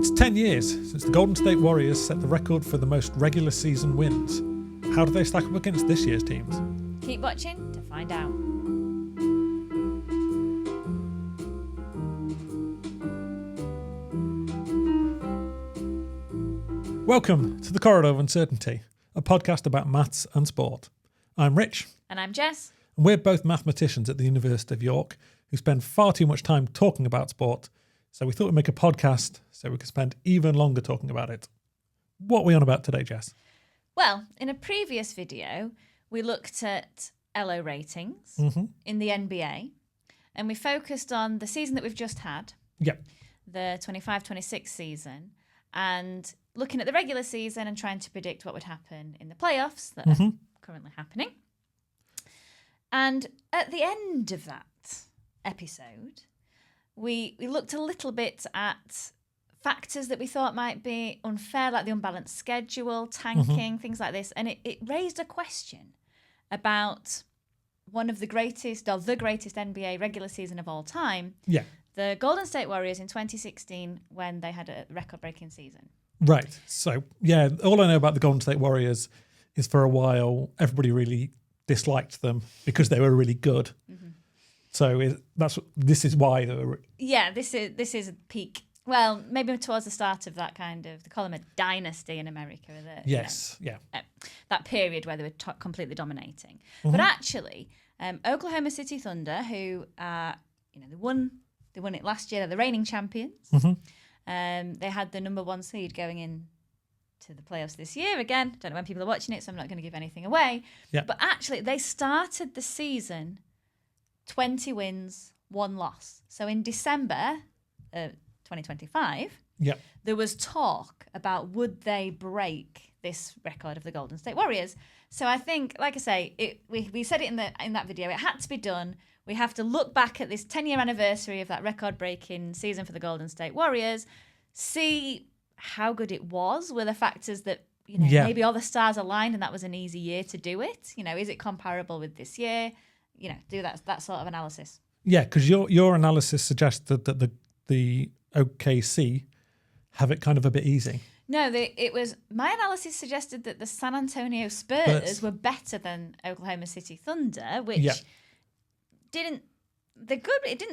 It's 10 years since the Golden State Warriors set the record for the most regular season wins. How do they stack up against this year's teams? Keep watching to find out. Welcome to the Corridor of Uncertainty, a podcast about maths and sport. I'm Rich. And I'm Jess. And we're both mathematicians at the University of York who spend far too much time talking about sport, so we thought we'd make a podcast so we could spend even longer talking about it. What are we on about today, Jess? Well, in a previous video, we looked at ELO ratings in the NBA, and we focused on the season that we've just had, the 25-26 season, and looking at the regular season and trying to predict what would happen in the playoffs that are currently happening. And at the end of that episode, we looked a little bit at factors that we thought might be unfair, like the unbalanced schedule, tanking, things like this. And it raised a question about one of the greatest NBA regular season of all time. Yeah. The Golden State Warriors in 2016 when they had a record-breaking season. Right. So, yeah, all I know about the Golden State Warriors is for a while everybody really disliked them because they were really good. So this is why they were. Yeah, this is a peak. Well, maybe towards the start of that kind of, they call them a dynasty in America. Yes, that period where they were completely dominating. But actually, Oklahoma City Thunder, who they won it last year. They're the reigning champions. They had the number one seed going in to the playoffs this year. Again, don't know when people are watching it, so I'm not going to give anything away. Yeah. But actually, they started the season 20 wins, 1 loss. So in December 2025, there was talk about would they break this record of the Golden State Warriors. So I think, like I say, we said it in that video, it had to be done. We have to look back at this 10-year anniversary of that record-breaking season for the Golden State Warriors, see how good it was. Were the factors that maybe all the stars aligned and that was an easy year to do it? Is it comparable with this year? Do that sort of analysis. Yeah, because your analysis suggests that the OKC have it kind of a bit easy. No, my analysis suggested that the San Antonio Spurs were better than Oklahoma City Thunder, which it didn't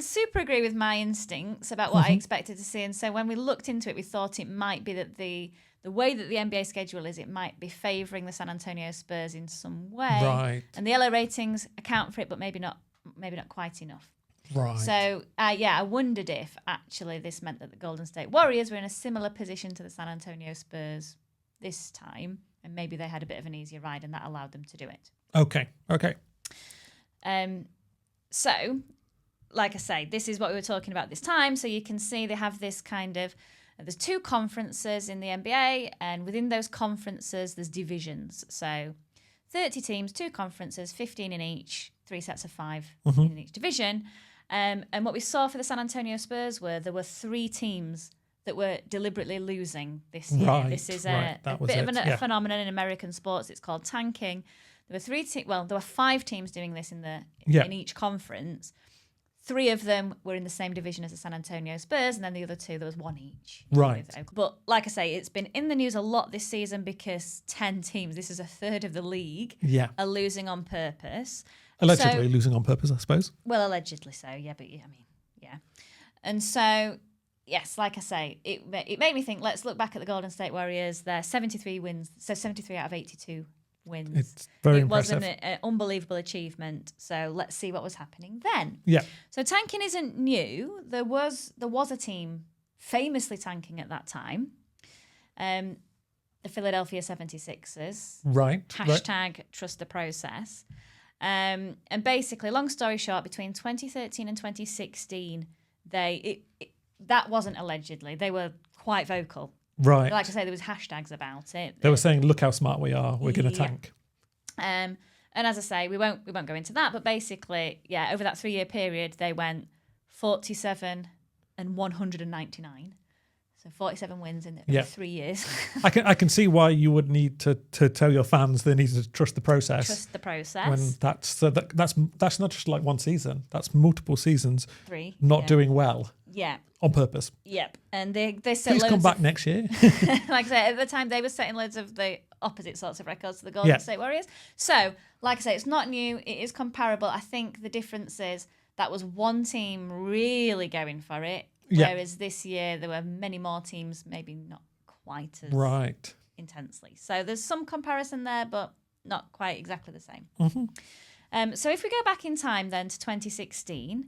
super agree with my instincts about what I expected to see. And so when we looked into it, we thought it might be that the way that the NBA schedule is, it might be favouring the San Antonio Spurs in some way. Right. And the ELO ratings account for it, but maybe not quite enough. Right. So, I wondered if actually this meant that the Golden State Warriors were in a similar position to the San Antonio Spurs this time, and maybe they had a bit of an easier ride, and that allowed them to do it. Okay. So, like I say, this is what we were talking about this time. So you can see they have this kind of, there's 2 conferences in the NBA, and within those conferences, there's divisions. So 30 teams, 2 conferences, 15 in each, 3 sets of 5 in each division. And what we saw for the San Antonio Spurs there were 3 teams that were deliberately losing this year. Right, this is a bit of a phenomenon in American sports. It's called tanking. There were 5 teams doing this in each conference. 3 of them were in the same division as the San Antonio Spurs, and then the other 2, there was 1 each. Right. But like I say, it's been in the news a lot this season because 10 teams, this is a third of the league, are losing on purpose. Allegedly losing on purpose, I suppose. Well, allegedly so, yeah, but yeah. And so, yes, like I say, it made me think, let's look back at the Golden State Warriors. They're 73 wins, so 73 out of 82 wins. It's very impressive. It was an unbelievable achievement. So let's see what was happening then. Yeah. So tanking isn't new. There was a team famously tanking at that time. The Philadelphia 76ers. Right. #trust the process. And basically, long story short, between 2013 and 2016, that wasn't allegedly. They were quite vocal. Right. Like I say, there was hashtags about it. They were saying, "Look how smart we are. We're going to tank." And as I say, we won't go into that. But basically, over that 3-year period, they went 47 and 199. So 47 wins in Yeah. 3 years. I can see why you would need to tell your fans they need to trust the process. Trust the process. When that's not just like one season. That's multiple seasons 3. not doing well Yeah. on purpose. Yep. And they set Please loads come back of, next year. like I said, at the time they were setting loads of the opposite sorts of records to the Golden State Warriors. So, like I say, it's not new. It is comparable. I think the difference is that was one team really going for it. Yeah. Whereas this year there were many more teams, maybe not quite as Right. intensely. So there's some comparison there, but not quite exactly the same. Mm-hmm. So if we go back in time then to 2016,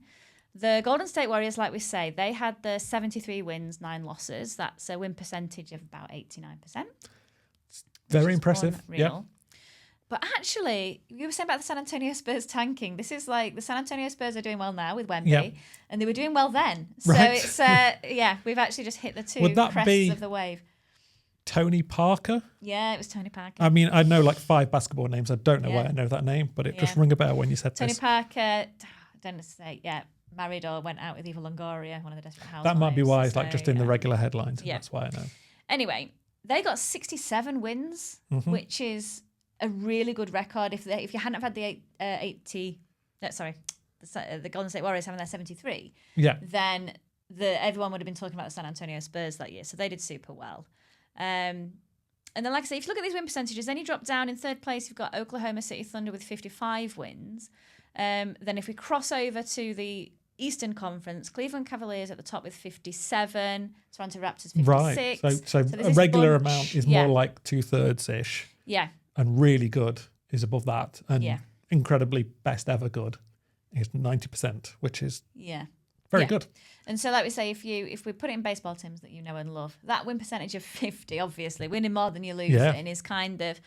the Golden State Warriors, like we say, they had the 73 wins, 9 losses. That's a win percentage of about 89%. Very impressive. Unreal. Yeah. But actually, you were saying about the San Antonio Spurs tanking. This is like the San Antonio Spurs are doing well now with Wemby, Yeah. and they were doing well then. So Right. it's we've actually just hit the 2 Would that crests be- of the wave. Tony Parker. Yeah, it was Tony Parker. I mean, I know like 5 basketball names. I don't know why Yeah. I know that name, but it just Yeah. rang a bell when you said Tony this. Parker, I don't know to say, married or went out with Eva Longoria, one of the Desperate Housewives. That might be why it's like So, just in the regular headlines. And Yeah. That's why I know. Anyway, they got 67 wins, Mm-hmm. which is a really good record. If you hadn't have had the the Golden State Warriors having their 73, Yeah. then everyone would have been talking about the San Antonio Spurs that year. So they did super well. And then, like I say, if you look at these win percentages, then you drop down in third place. You've got Oklahoma City Thunder with 55 wins. Then if we cross over to the Eastern Conference, Cleveland Cavaliers at the top with 57, Toronto Raptors 56. Right. So this a is regular bunch. amount is Yeah. more like 2/3-ish, Yeah, and really good is above that, and Yeah. incredibly best ever good is 90%, which is yeah. very Yeah. good. And so, like we say, if we put it in baseball terms that you know and love, that win percentage of 50, obviously, winning more than you're losing is kind of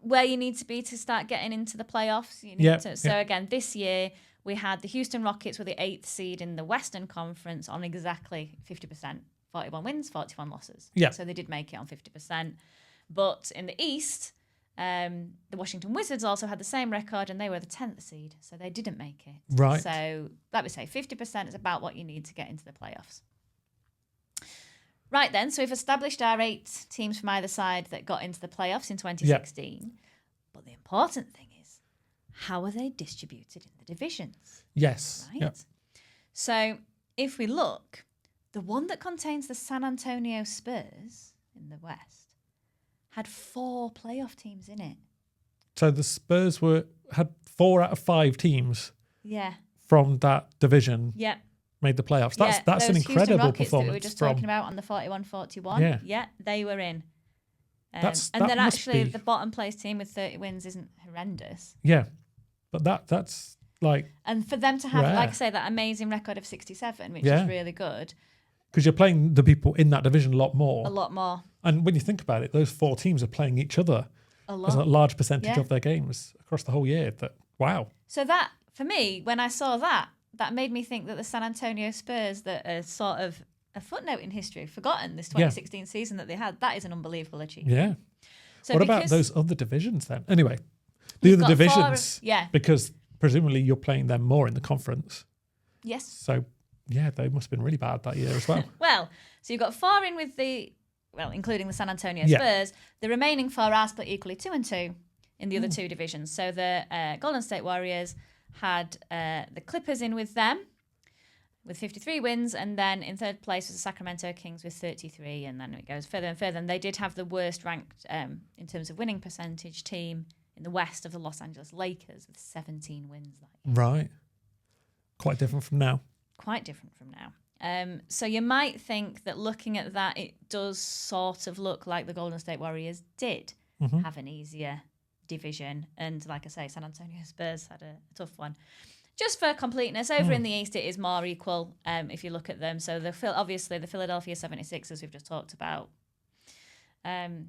where you need to be to start getting into the playoffs. You need to. So again, this year we had the Houston Rockets with the 8th seed in the Western Conference on exactly 50%, 41 wins, 41 losses. Yeah. So they did make it on 50%. But in the East, the Washington Wizards also had the same record, and they were the 10th seed, so they didn't make it. Right. So that would say 50% is about what you need to get into the playoffs. Right then, so we've established our 8 teams from either side that got into the playoffs in 2016. But the important thing is, how are they distributed in the divisions? Yes. Right? Yep. So if we look, the one that contains the San Antonio Spurs in the West had 4 playoff teams in it. So the Spurs had 4 out of 5 teams Yeah. from that division Yeah. made the playoffs. That's an those Houston incredible Rockets performance. that we were just talking about on the 41-41. Yeah. Yeah, they were in. And That then must actually be- the bottom place team with 30 wins isn't horrendous. Yeah, but that's like, And for them to have, rare. like I say, that amazing record of 67, which Yeah. is really good, because you're playing the people in that division a lot more. a lot more. And when you think about it, those 4 teams are playing each other A as a lot. large percentage Yeah. of their games across the whole year. Wow. So that, for me, when I saw that made me think that the San Antonio Spurs, that are sort of a footnote in history, forgotten this 2016 season that they had, that is an unbelievable achievement. Yeah. So What about because those other divisions then? Anyway, the you've other got 4 of- divisions, yeah. because presumably you're playing them more in the conference. Yes. So, yeah, they must have been really bad that year as well. Well, so you've got 4 in with including the San Antonio Yeah. Spurs. The remaining 4 are split equally 2 and 2 in the other 2 divisions. So the Golden State Warriors had the Clippers in with them with 53 wins, and then in third place was the Sacramento Kings with 33, and then it goes further and further. And they did have the worst ranked in terms of winning percentage team in the West of the Los Angeles Lakers with 17 wins that year. Right. Quite different from now. Quite different from now. So you might think that looking at that, it does sort of look like the Golden State Warriors did have an easier division. And like I say, San Antonio Spurs had a tough one. Just for completeness, over in the East, it is more equal if you look at them. So obviously the Philadelphia 76ers we've just talked about. And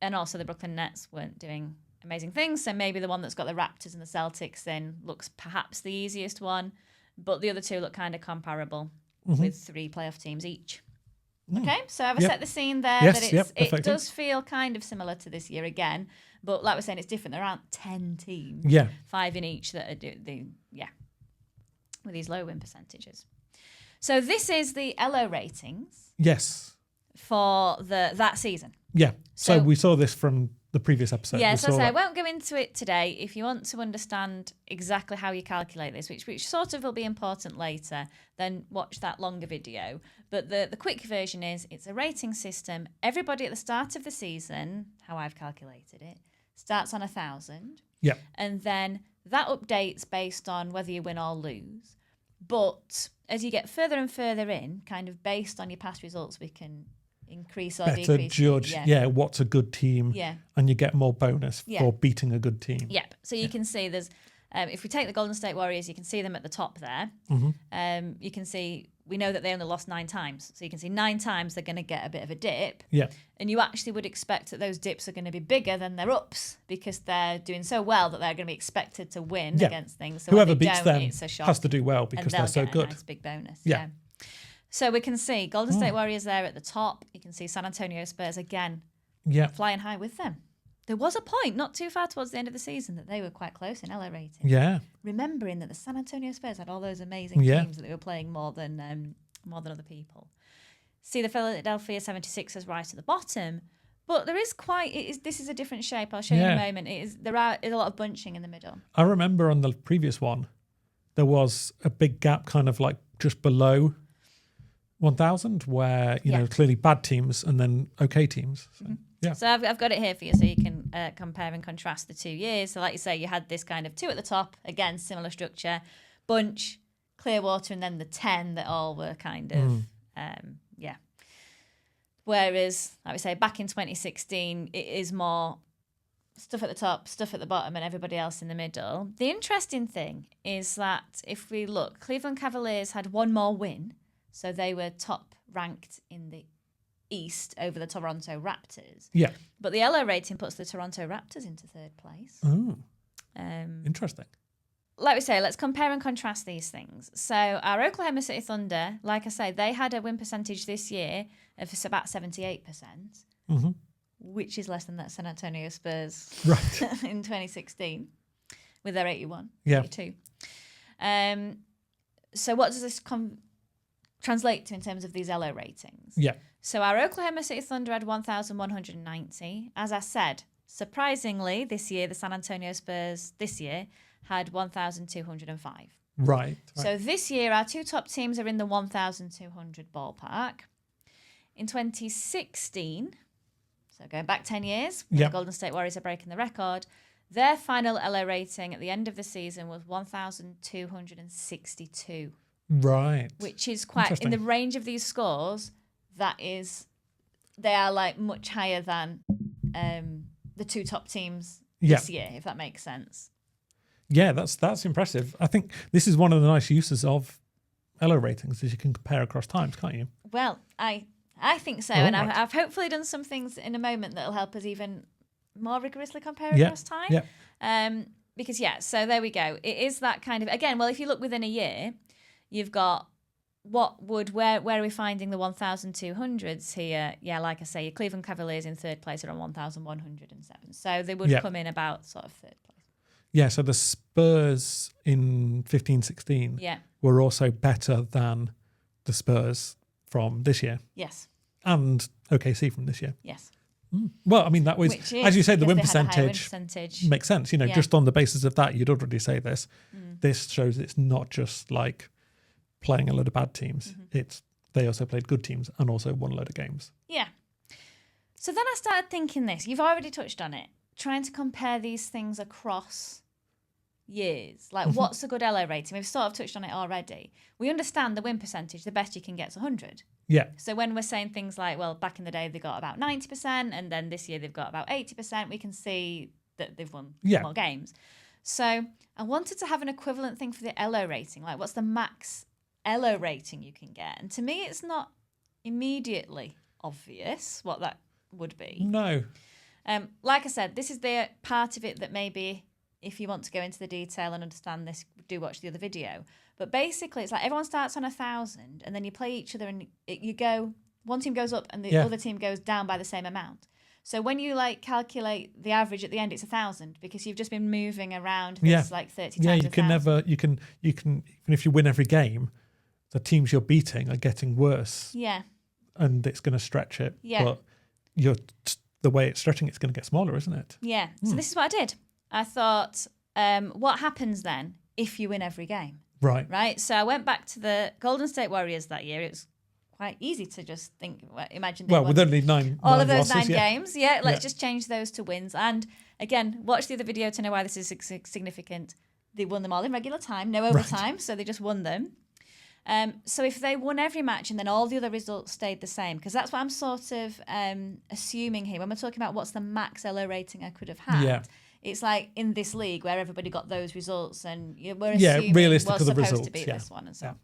also the Brooklyn Nets weren't doing amazing things. So maybe the one that's got the Raptors and the Celtics in looks perhaps the easiest one. But the other 2 look kind of comparable with 3 playoff teams each. Okay, so have I set the scene there? Yes, that yep, it perfectly. does feel kind of similar to this year again. But like we're saying, it's different. There aren't 10 teams. Yeah. 5 in each that are with these low win percentages. So this is the ELO ratings. Yes. for that season. Yeah. So So- we saw this from the previous episode. Yeah, We so saw I that- won't go into it today. If you want to understand exactly how you calculate this, which sort of will be important later, then watch that longer video. But the quick version is it's a rating system. Everybody at the start of the season, how I've calculated it, starts on 1,000. Yeah. And then that updates based on whether you win or lose. But as you get further and further in, kind of based on your past results, we can increase or better decrease. judge, what's a good team, Yeah. and you get more bonus Yeah. for beating a good team. Yep. So you can see there's, if we take the Golden State Warriors, you can see them at the top there. You can see, we know that they only lost 9 times. So you can see 9 times they're going to get a bit of a dip. Yeah. And you actually would expect that those dips are going to be bigger than their ups because they're doing so well that they're going to be expected to win Yeah. against things. So when Whoever they beats don't, them it's a shock. has to do well And because they'll they're so get good. a nice big bonus. Yeah. Yeah. So we can see Golden State Warriors there at the top. You can see San Antonio Spurs again Yeah. flying high with them. There was a point not too far towards the end of the season that they were quite close in LA rating. Yeah. Remembering that the San Antonio Spurs had all those amazing Yeah. teams that they were playing more than other people. See the Philadelphia 76ers right at the bottom, but there is this is a different shape. I'll show you in a Yeah. moment. Is a lot of bunching in the middle. I remember on the previous one, there was a big gap kind of like just below 1,000 where, you know, clearly bad teams and then okay teams. So, yeah. So I've got it here for you so you can compare and contrast the 2 years. So like you say, you had this kind of 2 at the top, again, similar structure, bunch, Clearwater, and then the 10 that all were kind of, Whereas, like we say, back in 2016, it is more stuff at the top, stuff at the bottom, and everybody else in the middle. The interesting thing is that if we look, Cleveland Cavaliers had 1 more win, so they were top ranked in the East over the Toronto Raptors. Yeah. But the LO rating puts the Toronto Raptors into 3rd place. Oh, interesting. Like we say, let's compare and contrast these things. So our Oklahoma City Thunder, like I say, they had a win percentage this year of about 78%, which is less than that San Antonio Spurs Right. in 2016 with their 81, Yeah. 82. So what does this translate to in terms of these LO ratings? Yeah. So our Oklahoma City Thunder had 1,190. As I said, surprisingly, this year, the San Antonio Spurs this year had 1,205. Right. So this year, our 2 top teams are in the 1,200 ballpark. In 2016, so going back 10 years, when Yep. the Golden State Warriors are breaking the record, their final LA rating at the end of the season was 1,262. Right. Which is quite, in the range of these scores, they are like much higher than the 2 top teams this year, if that makes sense. Yeah, that's impressive. I think this is one of the nice uses of LO ratings is you can compare across times, can't you? Well, I think so. And I've hopefully done some things in a moment that'll help us even more rigorously compare across time. Yeah. Because, so there we go. It is that kind of, again, well, if you look within a year, you've got where are we finding the 1,200s here? Yeah, like I say, your Cleveland Cavaliers in 3rd place are on 1,107. So they would come in about sort of 3rd place. Yeah, so the Spurs in 15-16 were also better than the Spurs from this year. Yes. And OKC from this year. Yes. Well, I mean, that was, as you said, the win percentage makes sense. You know, Yeah. just on the basis of that, you'd already say this. This shows it's not just like playing a load of bad teams. They also played good teams and also won a load of games. Yeah. So then I started thinking this. You've already touched on it. Trying to compare these things across years. Like, what's a good LO rating? We've sort of touched on it already. We understand the win percentage, the best you can get is 100. Yeah. So when we're saying things like, well, back in the day they got about 90% and then this year they've got about 80%, we can see that they've won more games. So I wanted to have an equivalent thing for the LO rating. Like, what's the max LO rating you can get? And to me, it's not immediately obvious what that would be. No. Like I said, this is the part of it that maybe if you want to go into the detail and understand this, do watch the other video. But basically, it's like everyone starts on 1,000 and then you play each other and you go, one team goes up and the other team goes down by the same amount. So when you like calculate the average at the end, it's 1,000 because you've just been moving around this like 30 times. Yeah, you can 1,000. you can, even if you win every game, the teams you're beating are getting worse. Yeah. and it's going to stretch it. Yeah. But the way it's stretching, it's going to get smaller, isn't it? Yeah. So this is what I did. I thought, what happens then if you win every game? Right. Right. So I went back to the Golden State Warriors that year. It was quite easy to just imagine. Well, with only nine all of those losses, 9 games. Yeah. Let's just change those to wins. And again, watch the other video to know why this is significant. They won them all in regular time, no overtime. Right. So they just won them. So if they won every match and then all the other results stayed the same, because that's what I'm sort of assuming here when we're talking about what's the max LO rating I could have had. Yeah. It's like in this league where everybody got those results and we're assuming realistic was of the supposed results, to be this one and so on.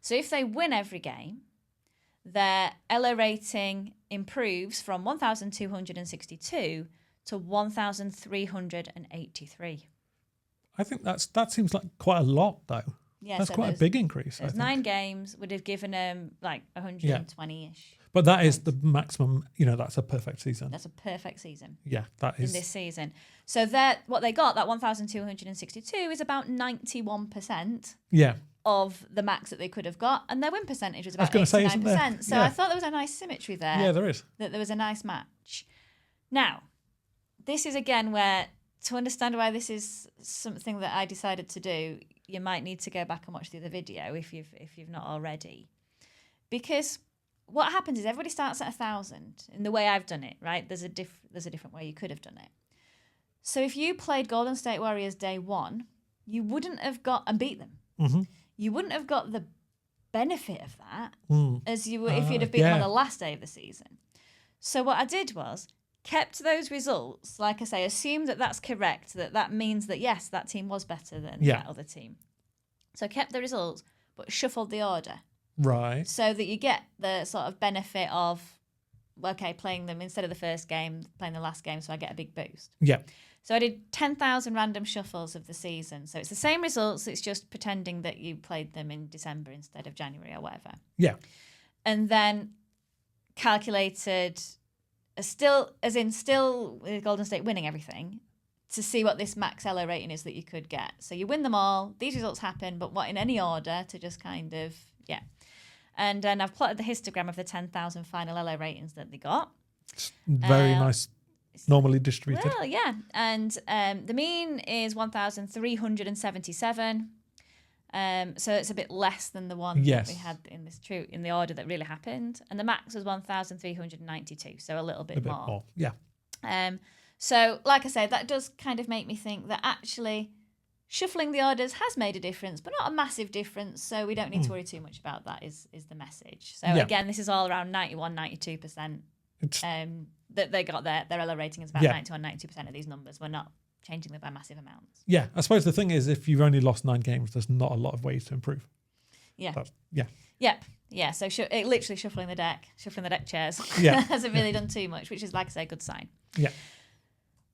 So if they win every game, their LO rating improves from 1,262 to 1,383. I think that seems like quite a lot though. Yeah, that's quite a big increase. Those 9 games would have given them like 120-ish. But that is the maximum, that's a perfect season. That's a perfect season. Yeah, that is. In this season. So what they got, that 1,262, is about 91% of the max that they could have got. And their win percentage was about 89%. So I thought there was a nice symmetry there. Yeah, there is. That there was a nice match. Now, this is again where, to understand why this is something that I decided to do, you might need to go back and watch the other video if you've not already. Because what happens is everybody starts at 1,000 in the way I've done it, right? There's a different way you could have done it. So if you played Golden State Warriors day 1, you wouldn't have got and beat them. Mm-hmm. You wouldn't have got the benefit of that as you would if you'd have beaten them on the last day of the season. So what I did was kept those results, like I say, assumed that that's correct, that means that, yes, that team was better than that other team. So kept the results, but shuffled the order. Right. So that you get the sort of benefit of, playing them instead of the first game, playing the last game, so I get a big boost. Yeah. So I did 10,000 random shuffles of the season. So it's the same results, it's just pretending that you played them in December instead of January or whatever. Yeah. And then calculated... Still with Golden State winning everything, to see what this max LO rating is that you could get. So you win them all, these results happen, but what in any order to just kind of, And then I've plotted the histogram of the 10,000 final LO ratings that they got. It's very nice, normally distributed. Well, yeah. And the mean is 1,377. So it's a bit less than the one that we had in the order that really happened. And the max was 1,392, so a little bit more. Yeah. So, like I said, that does kind of make me think that actually shuffling the orders has made a difference, but not a massive difference, so we don't need to worry too much about that is the message. So, again, this is all around 91, 92%. That they got their LO rating is about 91, 92% of these numbers. We're not changing them by massive amounts. Yeah, I suppose the thing is, if you've only lost 9 games, there's not a lot of ways to improve. Yeah. Yep. Yeah. So literally shuffling the deck chairs hasn't really done too much, which is, like I say, a good sign. Yeah.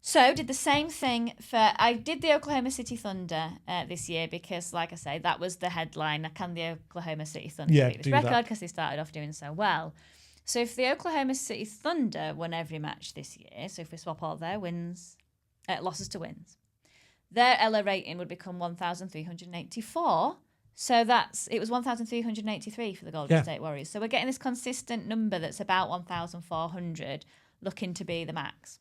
So did the same thing I did the Oklahoma City Thunder this year because, like I say, that was the headline. Can the Oklahoma City Thunder beat this record because they started off doing so well? So if the Oklahoma City Thunder won every match this year, so if we swap all their losses to wins, their LO rating would become 1,384. So it was 1,383 for the Golden State Warriors. So we're getting this consistent number that's about 1,400, looking to be the max.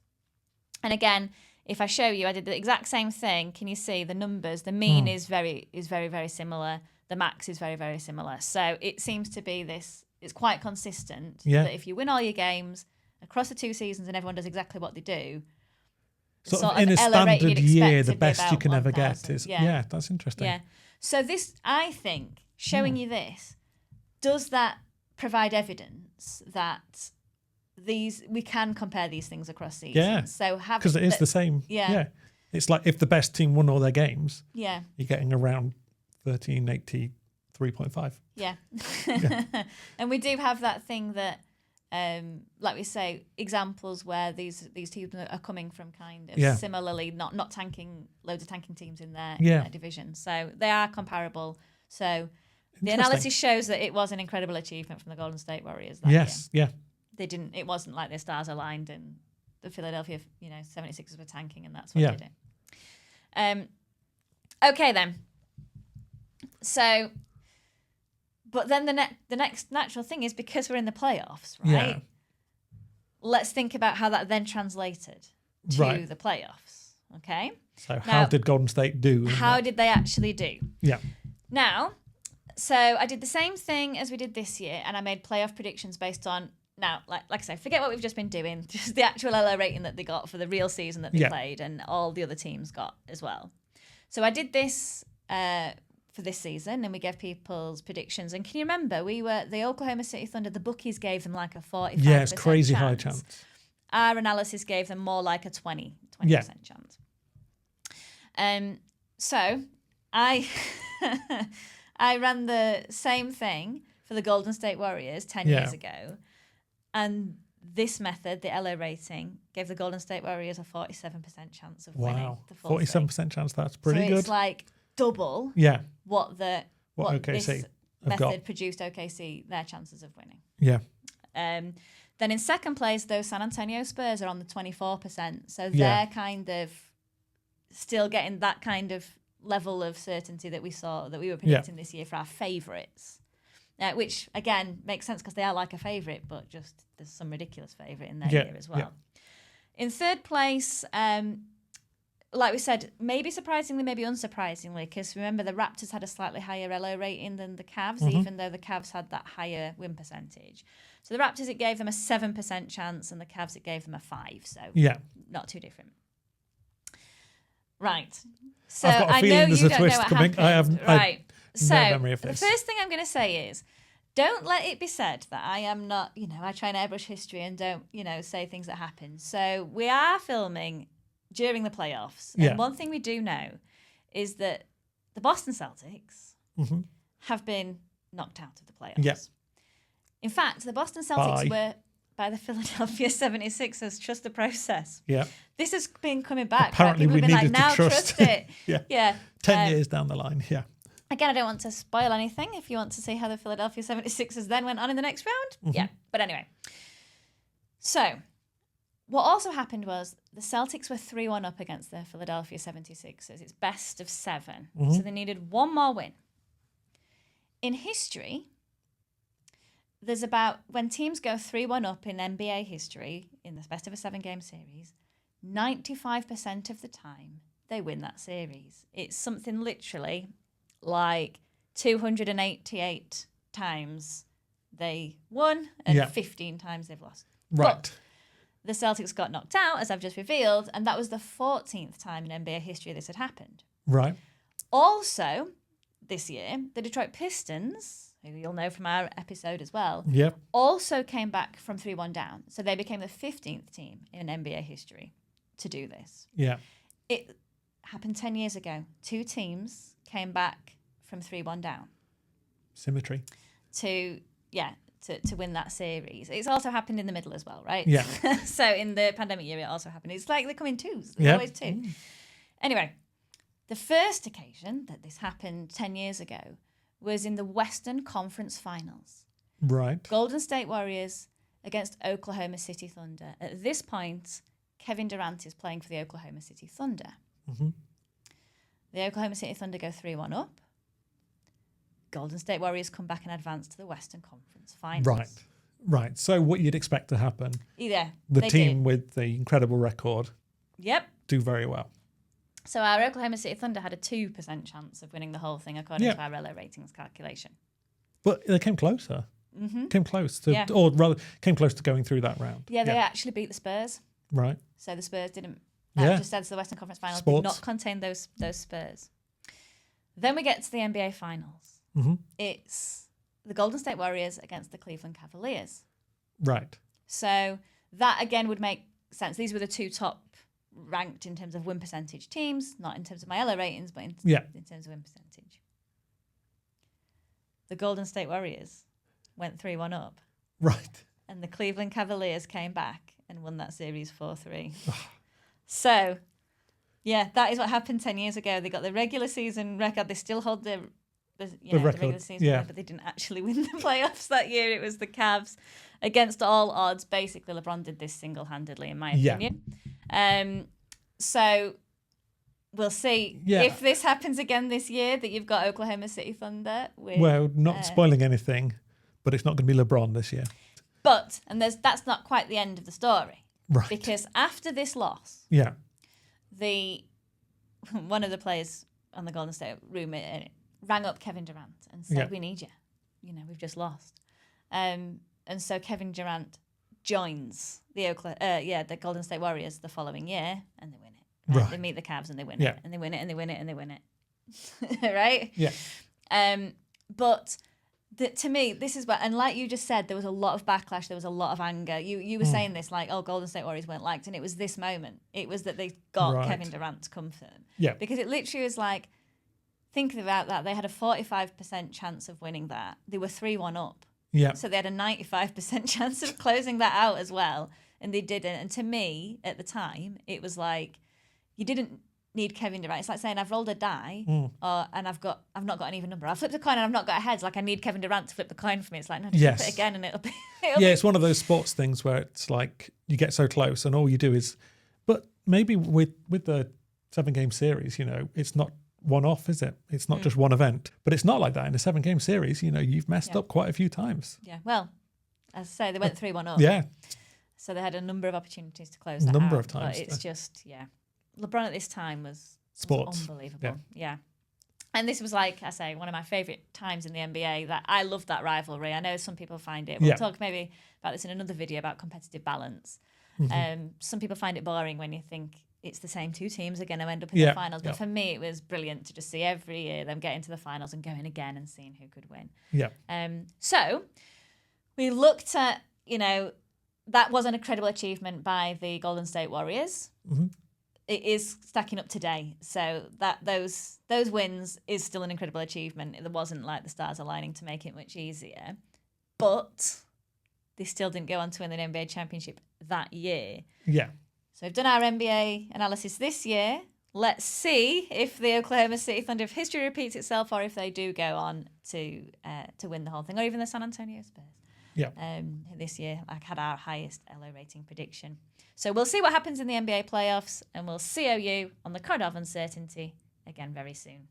And again, if I show you, I did the exact same thing. Can you see the numbers? The mean is very, very similar. The max is very, very similar. So it seems to be this. It's quite consistent that if you win all your games across the 2 seasons and everyone does exactly what they do, sort of in a standard year, the best you can ever get is that's interesting. Yeah. So this, I think, showing you this, does that provide evidence that we can compare these things across seasons? Yeah. So because it is the same. Yeah. It's like if the best team won all their games, you're getting around 1383.5. Yeah. And we do have that thing that, like we say, examples where these teams are coming from kind of similarly, not tanking, loads of tanking teams in their division. So they are comparable. So the analysis shows that it was an incredible achievement from the Golden State Warriors that year. Yeah. It wasn't like their stars aligned and the Philadelphia, 76ers were tanking and that's what did it. Okay then. So But then the next natural thing is, because we're in the playoffs, right? Yeah. Let's think about how that then translated to the playoffs. Okay. So how did Golden State do? How did they actually do? Yeah. Now, so I did the same thing as we did this year, and I made playoff predictions based on, now, like I say, forget what we've just been doing, just the actual LO rating that they got for the real season that they played, and all the other teams got as well. So I did this for this season, and we gave people's predictions. And can you remember, the Oklahoma City Thunder, the bookies gave them like a 45% Yeah, it's crazy chance. high chance. Our analysis gave them more like a 20% chance. So I I ran the same thing for the Golden State Warriors 10 years ago, and this method, the LO rating, gave the Golden State Warriors a 47% chance of winning the full 47% chance. That's pretty good. So it's like double what OKC this method got. produced OKC their chances of winning. Yeah. Then in second place, those San Antonio Spurs are on the 24%. So they're kind of still getting that kind of level of certainty that we were predicting this year for our favourites. Which, again, makes sense because they are like a favourite, but just there's some ridiculous favourite in their year as well. Yeah. In third place, like we said, maybe surprisingly, maybe unsurprisingly, because remember the Raptors had a slightly higher LO rating than the Cavs, even though the Cavs had that higher win percentage. So the Raptors, it gave them a 7% chance, and the Cavs, it gave them a 5%. So not too different. Right. So I've got a I feeling know there's you a don't twist know what coming. happened. Right. So no memory of this. The first thing I'm going to say is, don't let it be said that I am not, I try and airbrush history and don't, say things that happen. So we are filming during the playoffs. And one thing we do know is that the Boston Celtics have been knocked out of the playoffs. Yeah. In fact, the Boston Celtics were by the Philadelphia 76ers. Trust the process. Yeah. This has been coming back. Apparently we needed to trust it. Yeah. 10 years down the line. Yeah. Again, I don't want to spoil anything. If you want to see how the Philadelphia 76ers then went on in the next round. Yeah. But anyway. So, what also happened was the Celtics were 3-1 up against the Philadelphia 76ers. It's best of 7. So they needed one more win. In history, there's when teams go 3-1 up in NBA history, in the best of a 7-game series, 95% of the time, they win that series. It's something literally like 288 times they won and 15 times they've lost. Right. But the Celtics got knocked out, as I've just revealed, and that was the 14th time in NBA history this had happened. Right. Also, this year, the Detroit Pistons, who you'll know from our episode as well, also came back from 3-1 down. So they became the 15th team in NBA history to do this. Yeah. It happened 10 years ago. 2 teams came back from 3-1 down. Symmetry. To win that series. It's also happened in the middle as well, right? Yeah. So in the pandemic year, it also happened. It's like they come in twos. There's always 2. Anyway, the first occasion that this happened 10 years ago was in the Western Conference Finals. Right. Golden State Warriors against Oklahoma City Thunder. At this point, Kevin Durant is playing for the Oklahoma City Thunder. The Oklahoma City Thunder go 3-1 up. Golden State Warriors come back and advance to the Western Conference Finals. Right. So what you'd expect to happen. The team with the incredible record. Do very well. So our Oklahoma City Thunder had a 2% chance of winning the whole thing according to our LO ratings calculation. But they came closer. Came close to, or rather, came close to going through that round. Yeah, they actually beat the Spurs. Right. So the Spurs didn't. That just says the Western Conference Finals did not contain those Spurs. Then we get to the NBA Finals. It's the Golden State Warriors against the Cleveland Cavaliers. Right. So that again would make sense. These were the 2 top ranked in terms of win percentage teams, not in terms of my LO ratings, but in terms of win percentage. The Golden State Warriors went 3-1 up. Right. And the Cleveland Cavaliers came back and won that series 4-3. So, that is what happened 10 years ago. They got the regular season record. They still hold the regular season record, but they didn't actually win the playoffs that year. It was the Cavs against all odds. Basically, LeBron did this single-handedly, in my opinion. So we'll see Yeah. if this happens again this year, that you've got Oklahoma City Thunder with, Well, not spoiling anything, but it's not going to be LeBron this year. But that's not quite the end of the story. Right. Because after this loss, Yeah. one of the players on the Golden State room rang up Kevin Durant and said, "We need you. We've just lost." And so Kevin Durant joins the Golden State Warriors the following year, and they win it. Right? They meet the Cavs and they win it, and they win it, and they win it, and they win it. Right? Yeah. But to me, this is what, and like you just said, there was a lot of backlash. There was a lot of anger. You were saying this, like, Golden State Warriors weren't liked, and it was this moment. It was that they got Kevin Durant to come for them. Yeah. Because it literally was like, thinking about that, they had a 45% chance of winning that. They were 3-1 up. Yeah. So they had a 95% chance of closing that out as well, and they didn't. And to me, at the time, it was like, you didn't need Kevin Durant. It's like saying, I've rolled a die, and I've not got an even number. I've flipped a coin and I've not got a head. It's like, I need Kevin Durant to flip the coin for me. It's like, no, just flip it again and it'll be. It's one of those sports things where it's like you get so close and all you do is, but maybe with the 7-game series, it's not one-off, is it? It's not just one event, but it's not like that in a 7-game series. You've messed up quite a few times. Yeah. Well, as I say, they went 3-1 up. Yeah. So they had a number of opportunities to close that out. A number of times. But it's just, LeBron at this time was unbelievable. Yeah. And this was, like I say, one of my favourite times in the NBA. That I loved that rivalry. I know some people find it. We'll talk maybe about this in another video about competitive balance. Some people find it boring when you think it's the same two teams are going to end up in the finals. But for me, it was brilliant to just see every year them get into the finals and going again and seeing who could win. Yeah. So we looked at, that was an incredible achievement by the Golden State Warriors. Mm-hmm. It is stacking up today, so that those wins is still an incredible achievement. It wasn't like the stars aligning to make it much easier, but they still didn't go on to win the NBA championship that year. Yeah. So we've done our NBA analysis this year. Let's see if the Oklahoma City Thunder, if history repeats itself, or if they do go on to win the whole thing, or even the San Antonio Spurs. Yeah. This year, I had our highest LO rating prediction. So we'll see what happens in the NBA playoffs, and we'll COU on the code of uncertainty again very soon.